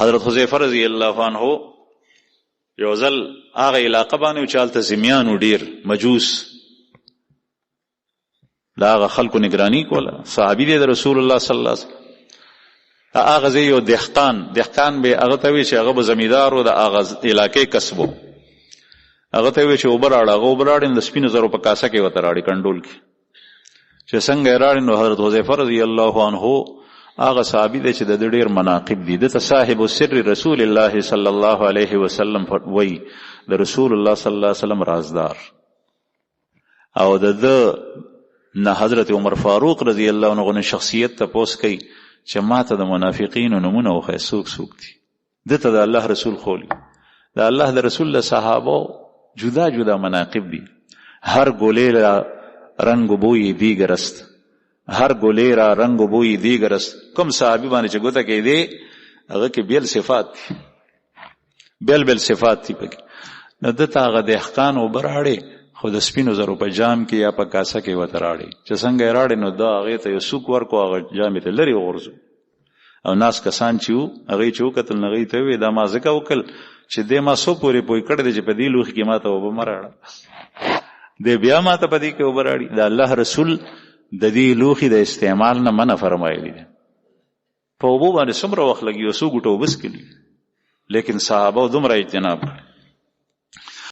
حضرت حذیفه رضی الله عنه یو ځل هغه علاقه باندې چې هلته ذمیانو ډیر مجوس دا هغه خلکو نگرانی کوله. صحابي دی د رسول الله صلی الله علیه وسلم. هغه ځای یو دهقان به هغه ته وی چې هغه به زمیندار و د هغه علاقې کسبو. هغه ته وی چې اوبه راړه. هغه اوبه راړي د سپینو زرو په کاسه کې ورته راړي کنډول کې. چې څنګه یې راړي نو حضرت حذیفه رضی الله عنه هغه صحابي دی چې د ډېر مناقب دي. دته صاحب سر رسول الله صلی الله علیه وسلم وی د رسول الله صلی الله علیه وسلم رازدار. او د نه حضرت عمر فاروق رضی الله عنه شخصیت تپوس کوي چې ماته د منافقینو نمونه وښیه څوک دي. دته د الله رسول خولي. د الله د رسول له صحابه جدا جدا مناقب دي. هر گلی را رنگ و بوی دیگر است. هر گلی را رنگ و بوی دیگر است. کوم صحابي باندې چې ګوته کې دی هغه کې بیل صفات بیل صفات دي پکې. نو دته هغه دهقان اوبه راړي خو د سپینو زرو په جام کې یا په کاسه کې ورته راړي. چې څنګه یې راړي نو دا هغې ته یو سوک ورکو هغه جامې ته لرې وغورځو. او ناس کسان چې وو هغې چې وکتل نو هغې ته وویل دا ما ځکه وکړل چې دې ما څو پورې پوه کړی دی چې په دې لوښي کې ما ته اوبه مه راړه. دی بیا ما ته په دې کې اوبه راړي. د الله رسول د دې لوښي د استعمال نه منع فرمایلی دی. په اوبو باندې څومره وخت لګي او څو ګوټه اوبه څښلي، لیکن صحابه دومره اجتناب کړی.